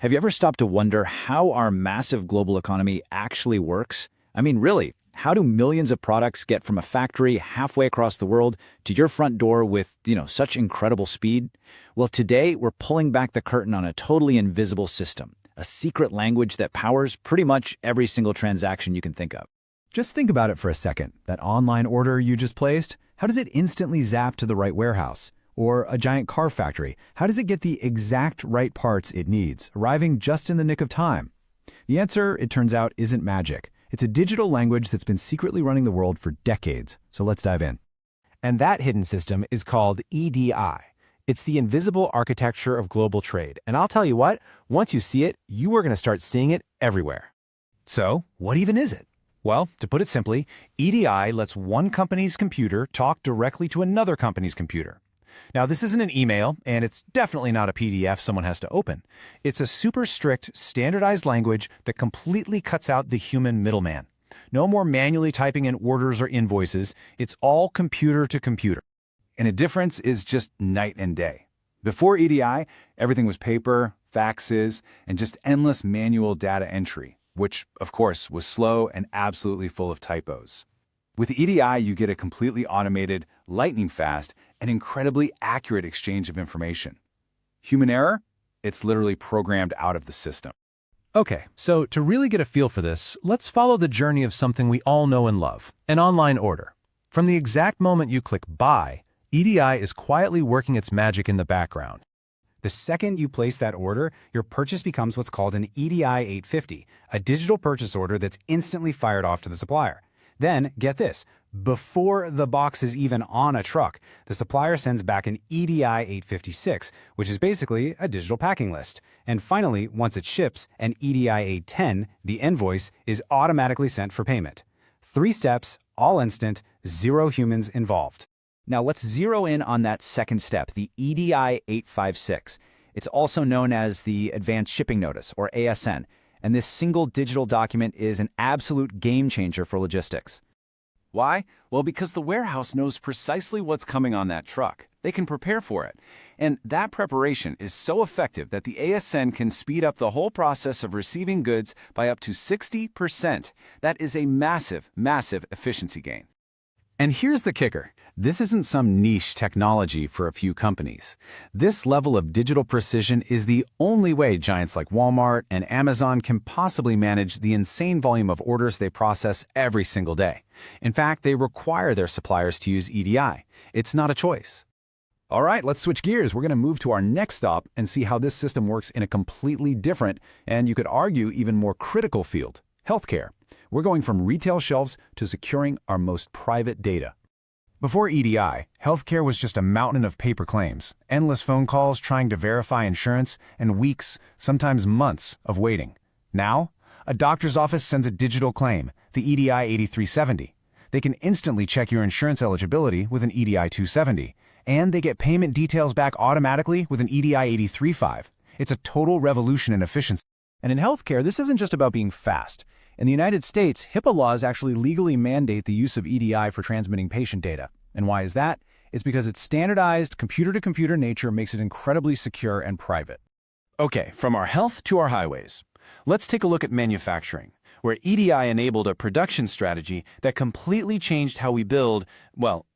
Have you ever stopped to wonder how our massive global economy actually works? I mean, really, how do millions of products get from a factory halfway across the world to your front door with, such incredible speed? Well, today we're pulling back the curtain on a totally invisible system, a secret language that powers pretty much every single transaction you can think of. Just think about it for a second. That online order you just placed, how does it instantly zap to the right warehouse? Or a giant car factory, how does it get the exact right parts it needs, arriving just in the nick of time? The answer, it turns out, isn't magic. It's a digital language that's been secretly running the world for decades. So let's dive in. And that hidden system is called EDI. It's the invisible architecture of global trade. And I'll tell you what, once you see it, you are going to start seeing it everywhere. So, what even is it? Well, to put it simply, EDI lets one company's computer talk directly to another company's computer. Now, this isn't an email, and it's definitely not a PDF someone has to open. It's a super strict, standardized language that completely cuts out the human middleman. No more manually typing in orders or invoices. It's all computer to computer. And the difference is just night and day. Before EDI, everything was paper, faxes, and just endless manual data entry, which, of course, was slow and absolutely full of typos. With EDI, you get a completely automated, lightning-fast, and incredibly accurate exchange of information. Human error? It's literally programmed out of the system. Okay, so to really get a feel for this, let's follow the journey of something we all know and love, an online order. From the exact moment you click Buy, EDI is quietly working its magic in the background. The second you place that order, your purchase becomes what's called an EDI 850, a digital purchase order that's instantly fired off to the supplier. Then, get this, before the box is even on a truck, the supplier sends back an EDI 856, which is basically a digital packing list. And finally, once it ships, an EDI 810, the invoice, is automatically sent for payment. 3 steps, all instant, 0 humans involved. Now let's zero in on that second step, the EDI 856. It's also known as the Advanced Shipping Notice, or ASN. And this single digital document is an absolute game changer for logistics. Why? Well, because the warehouse knows precisely what's coming on that truck. They can prepare for it. And that preparation is so effective that the ASN can speed up the whole process of receiving goods by up to 60%. That is a massive, massive efficiency gain. And here's the kicker. This isn't some niche technology for a few companies. This level of digital precision is the only way giants like Walmart and Amazon can possibly manage the insane volume of orders they process every single day. In fact, they require their suppliers to use EDI. It's not a choice. All right, let's switch gears. We're going to move to our next stop and see how this system works in a completely different, and you could argue even more critical field, healthcare. We're going from retail shelves to securing our most private data. Before EDI, healthcare was just a mountain of paper claims, endless phone calls trying to verify insurance, and weeks, sometimes months, of waiting. Now, a doctor's office sends a digital claim, the EDI 8370. They can instantly check your insurance eligibility with an EDI 270, and they get payment details back automatically with an EDI 835. It's a total revolution in efficiency. And in healthcare, this isn't just about being fast. In the United States, HIPAA laws actually legally mandate the use of EDI for transmitting patient data. And why is that? It's because its standardized, computer-to-computer nature makes it incredibly secure and private. Okay, from our health to our highways. Let's take a look at manufacturing, where EDI enabled a production strategy that completely changed how we build,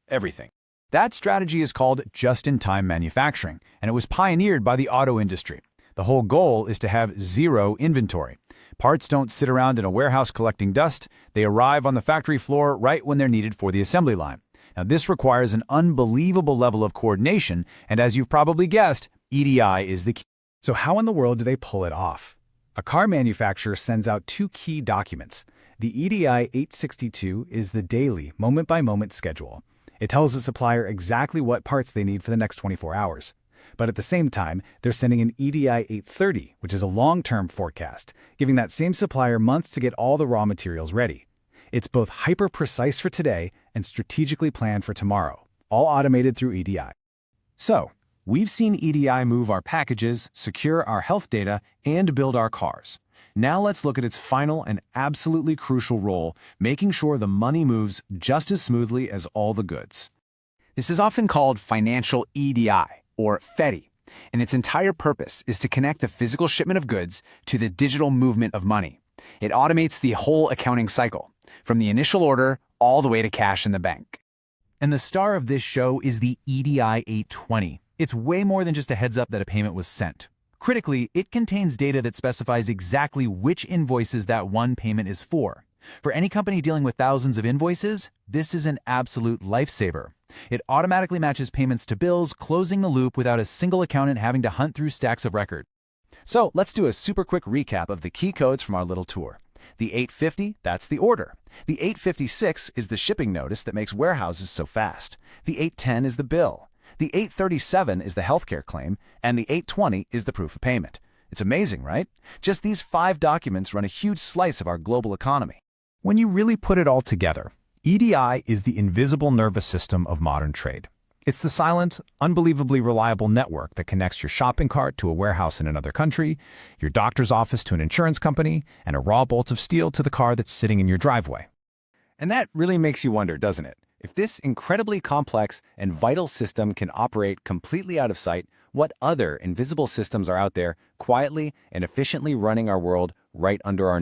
everything. That strategy is called just-in-time manufacturing, and it was pioneered by the auto industry. The whole goal is to have zero inventory. Parts don't sit around in a warehouse collecting dust. They arrive on the factory floor right when they're needed for the assembly line. Now, this requires an unbelievable level of coordination, and as you've probably guessed, EDI is the key. So how in the world do they pull it off? A car manufacturer sends out 2 key documents. The EDI 862 is the daily, moment-by-moment schedule. It tells the supplier exactly what parts they need for the next 24 hours. But at the same time, they're sending an EDI 830, which is a long-term forecast, giving that same supplier months to get all the raw materials ready. It's both hyper-precise for today and strategically planned for tomorrow, all automated through EDI. So, we've seen EDI move our packages, secure our health data, and build our cars. Now let's look at its final and absolutely crucial role, making sure the money moves just as smoothly as all the goods. This is often called financial EDI, or FEDI. And its entire purpose is to connect the physical shipment of goods to the digital movement of money. It automates the whole accounting cycle, from the initial order all the way to cash in the bank. And the star of this show is the EDI 820. It's way more than just a heads up that a payment was sent. Critically, it contains data that specifies exactly which invoices that one payment is for. For any company dealing with thousands of invoices, this is an absolute lifesaver. It automatically matches payments to bills, closing the loop without a single accountant having to hunt through stacks of records. So let's do a super quick recap of the key codes from our little tour. The 850, that's the order. The 856 is the shipping notice that makes warehouses so fast. The 810 is the bill. The 837 is the healthcare claim, and the 820 is the proof of payment. It's amazing, right? Just these 5 documents run a huge slice of our global economy. When you really put it all together, EDI is the invisible nervous system of modern trade. It's the silent, unbelievably reliable network that connects your shopping cart to a warehouse in another country, your doctor's office to an insurance company, and a raw bolt of steel to the car that's sitting in your driveway. And that really makes you wonder, doesn't it? If this incredibly complex and vital system can operate completely out of sight, what other invisible systems are out there quietly and efficiently running our world right under our